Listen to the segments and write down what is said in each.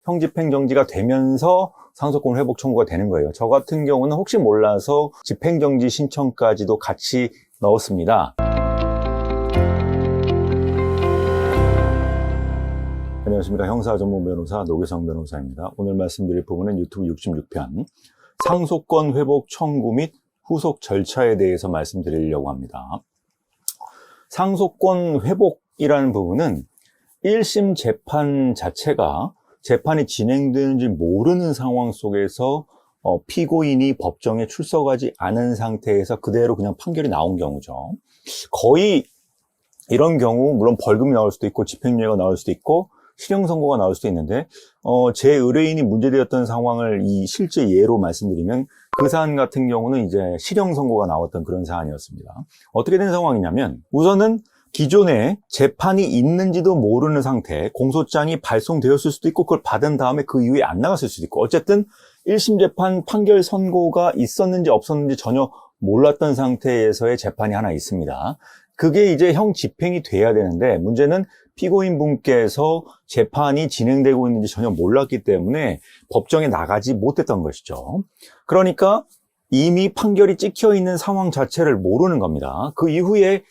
형 집행정지가 되면서 상속권 회복 청구가 되는 거예요. 저 같은 경우는 혹시 몰라서 집행정지 신청까지도 같이 넣었습니다. 안녕하십니까. 형사 전문 변호사 노계성 변호사입니다. 오늘 말씀드릴 부분은 유튜브 66편 상속권 회복 청구 및 후속 절차에 대해서 말씀드리려고 합니다. 상속권 회복이라는 부분은 1심 재판 자체가 재판이 진행되는지 모르는 상황 속에서 피고인이 법정에 출석하지 않은 상태에서 그대로 그냥 판결이 나온 경우죠. 거의 이런 경우 물론 벌금이 나올 수도 있고 집행유예가 나올 수도 있고 실형 선고가 나올 수도 있는데 제 의뢰인이 문제되었던 상황을 이 실제 예로 말씀드리면 그 사안 같은 경우는 이제 실형 선고가 나왔던 그런 사안이었습니다. 어떻게 된 상황이냐면 우선은 기존에 재판이 있는지도 모르는 상태, 공소장이 발송되었을 수도 있고 그걸 받은 다음에 그 이후에 안 나갔을 수도 있고 어쨌든 1심 재판 판결 선고가 있었는지 없었는지 전혀 몰랐던 상태에서의 재판이 하나 있습니다. 그게 이제 형 집행이 돼야 되는데 문제는 피고인 분께서 재판이 진행되고 있는지 전혀 몰랐기 때문에 법정에 나가지 못했던 것이죠. 그러니까 이미 판결이 찍혀 있는 상황 자체를 모르는 겁니다. 그 이후에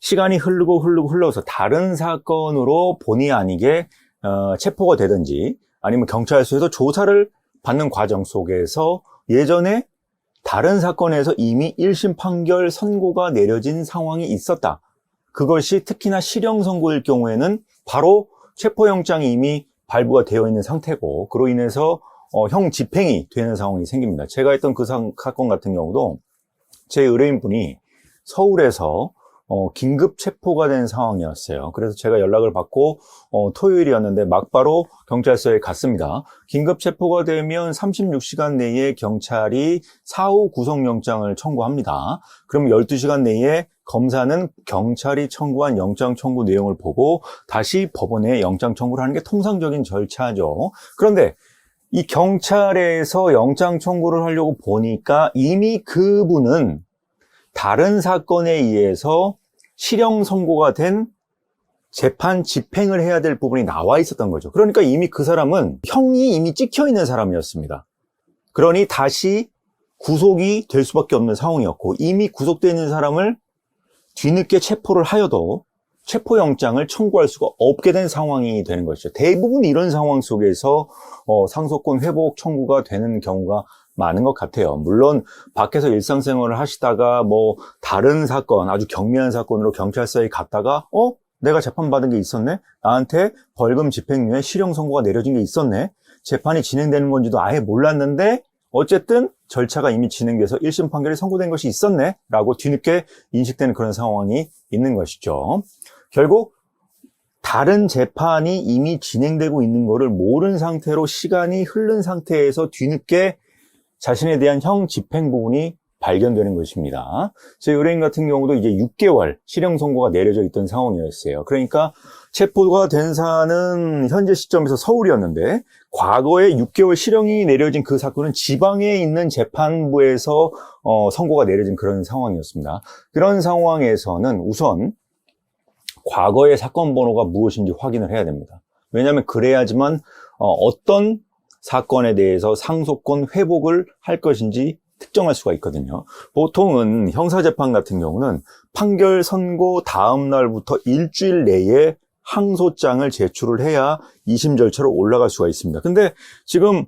시간이 흘러서 다른 사건으로 본의 아니게 체포가 되든지 아니면 경찰서에서 조사를 받는 과정 속에서 예전에 다른 사건에서 이미 1심 판결 선고가 내려진 상황이 있었다. 그것이 특히나 실형 선고일 경우에는 바로 체포영장이 이미 발부가 되어 있는 상태고 그로 인해서 형 집행이 되는 상황이 생깁니다. 제가 했던 그 사건 같은 경우도 제 의뢰인분이 서울에서 긴급 체포가 된 상황이었어요. 그래서 제가 연락을 받고 토요일이었는데 막바로 경찰서에 갔습니다. 긴급 체포가 되면 36시간 내에 경찰이 사후 구속영장을 청구합니다. 그럼 12시간 내에 검사는 경찰이 청구한 영장 청구 내용을 보고 다시 법원에 영장 청구를 하는 게 통상적인 절차죠. 그런데 이 경찰에서 영장 청구를 하려고 보니까 이미 그분은 다른 사건에 의해서 실형 선고가 된 재판 집행을 해야 될 부분이 나와 있었던 거죠. 그러니까 이미 그 사람은 형이 이미 찍혀 있는 사람이었습니다. 그러니 다시 구속이 될 수밖에 없는 상황이었고 이미 구속되어 있는 사람을 뒤늦게 체포를 하여도 체포영장을 청구할 수가 없게 된 상황이 되는 것이죠. 대부분 이런 상황 속에서 상속권 회복 청구가 되는 경우가 많은 것 같아요. 물론 밖에서 일상생활을 하시다가 뭐 다른 사건, 아주 경미한 사건으로 경찰서에 갔다가 내가 재판받은 게 있었네? 나한테 벌금 집행유예 실형 선고가 내려진 게 있었네? 재판이 진행되는 건지도 아예 몰랐는데 어쨌든 절차가 이미 진행돼서 1심 판결이 선고된 것이 있었네? 라고 뒤늦게 인식되는 그런 상황이 있는 것이죠. 결국 다른 재판이 이미 진행되고 있는 것을 모르는 상태로 시간이 흐른 상태에서 뒤늦게 자신에 대한 형 집행 부분이 발견되는 것입니다. 제 의뢰인 같은 경우도 이제 6개월 실형 선고가 내려져 있던 상황이었어요. 그러니까 체포가 된 사안은 현재 시점에서 서울이었는데 과거에 6개월 실형이 내려진 그 사건은 지방에 있는 재판부에서 선고가 내려진 그런 상황이었습니다. 그런 상황에서는 우선 과거의 사건 번호가 무엇인지 확인을 해야 됩니다. 왜냐하면 그래야지만 어떤 사건에 대해서 상속권 회복을 할 것인지 특정할 수가 있거든요. 보통은 형사재판 같은 경우는 판결 선고 다음 날부터 일주일 내에 항소장을 제출을 해야 2심 절차로 올라갈 수가 있습니다. 근데 지금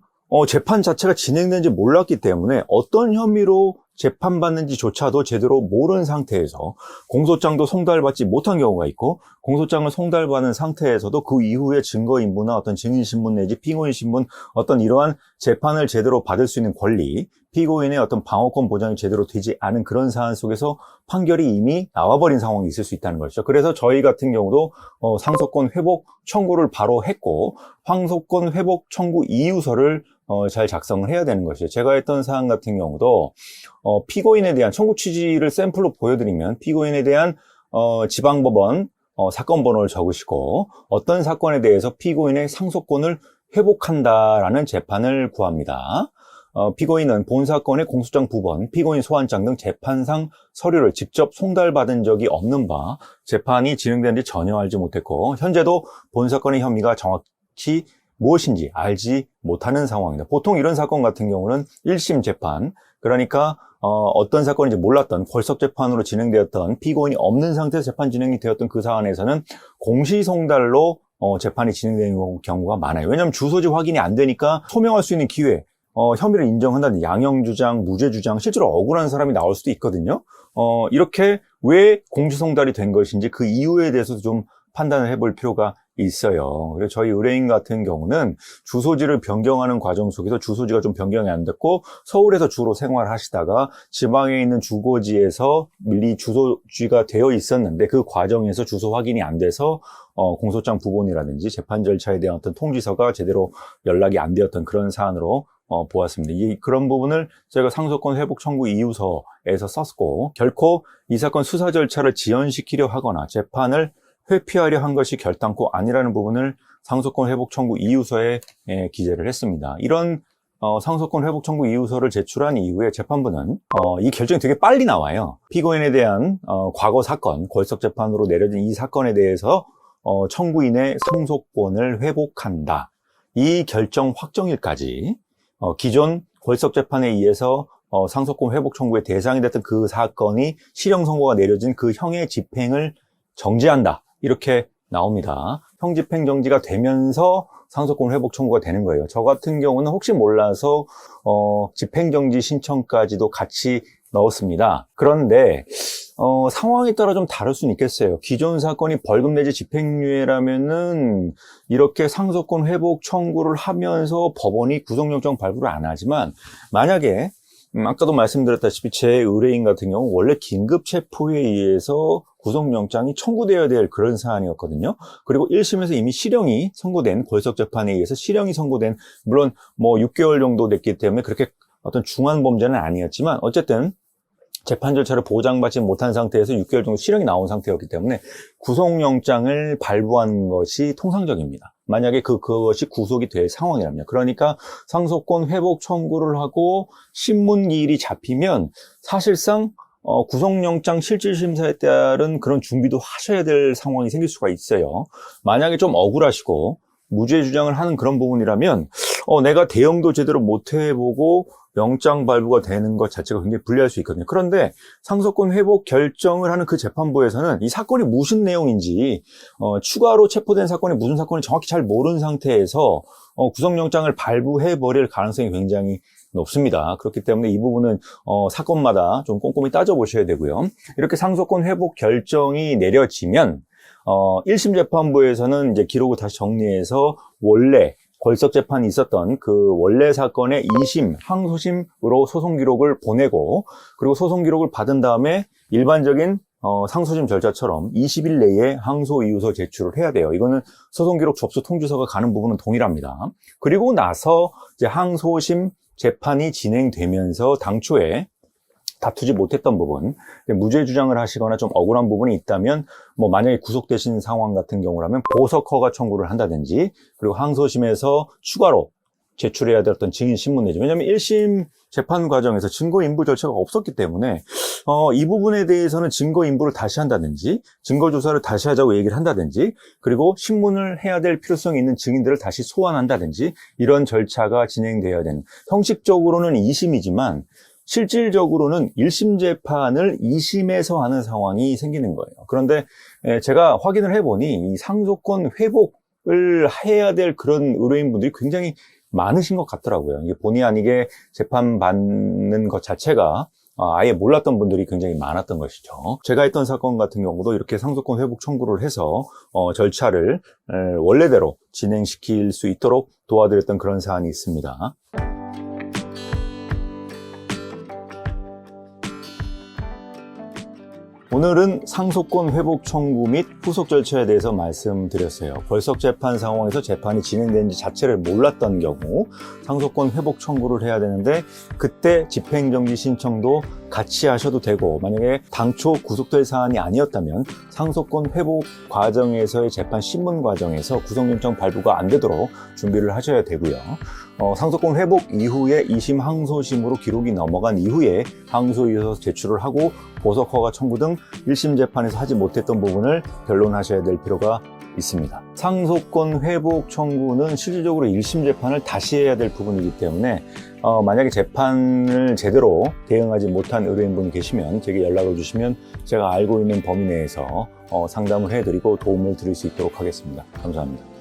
재판 자체가 진행되는지 몰랐기 때문에 어떤 혐의로 재판받는지조차도 제대로 모르는 상태에서 공소장도 송달받지 못한 경우가 있고 공소장을 송달받은 상태에서도 그 이후에 증거인부나 어떤 증인신문 내지 피고인신문 어떤 이러한 재판을 제대로 받을 수 있는 권리 피고인의 어떤 방어권 보장이 제대로 되지 않은 그런 사안 속에서 판결이 이미 나와버린 상황이 있을 수 있다는 것이죠. 그래서 저희 같은 경우도 상속권 회복 청구를 바로 했고 상속권 회복 청구 이유서를 잘 작성을 해야 되는 것이죠. 제가 했던 사안 같은 경우도 피고인에 대한 청구 취지를 샘플로 보여드리면 피고인에 대한 지방법원 사건 번호를 적으시고 어떤 사건에 대해서 피고인의 상속권을 회복한다라는 재판을 구합니다. 피고인은 본 사건의 공소장 부본, 피고인 소환장 등 재판상 서류를 직접 송달받은 적이 없는 바 재판이 진행되는지 전혀 알지 못했고 현재도 본 사건의 혐의가 정확히 무엇인지 알지 못하는 상황입니다. 보통 이런 사건 같은 경우는 1심 재판, 그러니까 어떤 사건인지 몰랐던 골석재판으로 진행되었던 피고인이 없는 상태에서 재판 진행이 되었던 그 사안에서는 공시송달로 재판이 진행되는 경우가 많아요. 왜냐하면 주소지 확인이 안 되니까 소명할 수 있는 기회, 혐의를 인정한다는 양형주장, 무죄주장, 실제로 억울한 사람이 나올 수도 있거든요. 이렇게 왜 공시송달이 된 것인지 그 이유에 대해서도 좀 판단을 해볼 필요가 있어요. 그래서 저희 의뢰인 같은 경우는 주소지를 변경하는 과정 속에서 주소지가 좀 변경이 안 됐고 서울에서 주로 생활하시다가 지방에 있는 주거지에서 미리 주소지가 되어 있었는데 그 과정에서 주소 확인이 안 돼서 공소장 부본이라든지 재판 절차에 대한 어떤 통지서가 제대로 연락이 안 되었던 그런 사안으로 보았습니다. 그런 부분을 저희가 상속권 회복 청구 이유서에서 썼고, 결코 이 사건 수사 절차를 지연시키려 하거나 재판을 회피하려 한 것이 결단코 아니라는 부분을 상속권 회복 청구 이유서에 기재를 했습니다. 이런 상속권 회복 청구 이유서를 제출한 이후에 재판부는 이 결정이 되게 빨리 나와요. 피고인에 대한 과거 사건, 골석재판으로 내려진 이 사건에 대해서 청구인의 상속권을 회복한다. 이 결정 확정일까지 기존 골석재판에 의해서 상속권 회복 청구의 대상이 됐던 그 사건이 실형 선고가 내려진 그 형의 집행을 정지한다. 이렇게 나옵니다. 형 집행 정지가 되면서 상속권 회복 청구가 되는 거예요. 저 같은 경우는 혹시 몰라서 집행 정지 신청까지도 같이 넣었습니다. 그런데 상황에 따라 좀 다를 수는 있겠어요. 기존 사건이 벌금 내지 집행유예라면은 이렇게 상속권 회복 청구를 하면서 법원이 구속영장 발부를 안 하지만, 만약에 아까도 말씀드렸다시피 제 의뢰인 같은 경우 원래 긴급 체포에 의해서 구속영장이 청구되어야 될 그런 사안이었거든요. 그리고 1심에서 이미 실형이 선고된, 골석재판에 의해서 실형이 선고된, 물론 뭐 6개월 정도 됐기 때문에 그렇게 어떤 중한 범죄는 아니었지만 어쨌든 재판 절차를 보장받지 못한 상태에서 6개월 정도 실형이 나온 상태였기 때문에 구속영장을 발부한 것이 통상적입니다. 만약에 그것이 구속이 될 상황이라면. 그러니까 상속권 회복 청구를 하고 신문기일이 잡히면 사실상 구속영장 실질심사에 따른 그런 준비도 하셔야 될 상황이 생길 수가 있어요. 만약에 좀 억울하시고 무죄 주장을 하는 그런 부분이라면 내가 대응도 제대로 못 해보고 영장 발부가 되는 것 자체가 굉장히 불리할 수 있거든요. 그런데 상속권 회복 결정을 하는 그 재판부에서는 이 사건이 무슨 내용인지 추가로 체포된 사건이 무슨 사건인지 정확히 잘 모르는 상태에서 구속영장을 발부해버릴 가능성이 굉장히 높습니다. 그렇기 때문에 이 부분은 사건마다 좀 꼼꼼히 따져보셔야 되고요. 이렇게 상속권 회복 결정이 내려지면 1심 재판부에서는 이제 기록을 다시 정리해서 원래 골석재판이 있었던 그 원래 사건의 2심, 항소심으로 소송 기록을 보내고, 그리고 소송 기록을 받은 다음에 일반적인 상소심 절차처럼 20일 내에 항소 이유서 제출을 해야 돼요. 이거는 소송 기록 접수 통지서가 가는 부분은 동일합니다. 그리고 나서 이제 항소심 재판이 진행되면서 당초에 다투지 못했던 부분, 무죄 주장을 하시거나 좀 억울한 부분이 있다면 만약에 구속되신 상황 같은 경우라면 보석 허가 청구를 한다든지, 그리고 항소심에서 추가로 제출해야 되었던 증인 신문 내지, 왜냐하면 1심 재판 과정에서 증거 인부 절차가 없었기 때문에 이 부분에 대해서는 증거 인부를 다시 한다든지 증거 조사를 다시 하자고 얘기를 한다든지, 그리고 신문을 해야 될 필요성이 있는 증인들을 다시 소환한다든지, 이런 절차가 진행되어야 되는, 형식적으로는 2심이지만 실질적으로는 1심 재판을 2심에서 하는 상황이 생기는 거예요. 그런데 제가 확인을 해보니 이 상속권 회복을 해야 될 그런 의뢰인분들이 굉장히 많으신 것 같더라고요. 이게 본의 아니게 재판받는 것 자체가 아예 몰랐던 분들이 굉장히 많았던 것이죠. 제가 했던 사건 같은 경우도 이렇게 상속권 회복 청구를 해서 절차를 원래대로 진행시킬 수 있도록 도와드렸던 그런 사안이 있습니다. 오늘은 상속권 회복 청구 및 후속 절차에 대해서 말씀드렸어요. 골석재판 상황에서 재판이 진행되는지 자체를 몰랐던 경우 상속권 회복 청구를 해야 되는데, 그때 집행정지 신청도 같이 하셔도 되고, 만약에 당초 구속될 사안이 아니었다면 상속권 회복 과정에서의 재판 신문 과정에서 구속영장 발부가 안 되도록 준비를 하셔야 되고요. 상속권 회복 이후에 2심 항소심으로 기록이 넘어간 이후에 항소이유서 제출을 하고 보석 허가 청구 등 1심 재판에서 하지 못했던 부분을 변론하셔야 될 필요가 있습니다. 상속권 회복 청구는 실질적으로 1심 재판을 다시 해야 될 부분이기 때문에 만약에 재판을 제대로 대응하지 못한 의뢰인분이 계시면 제게 연락을 주시면 제가 알고 있는 범위 내에서 상담을 해드리고 도움을 드릴 수 있도록 하겠습니다. 감사합니다.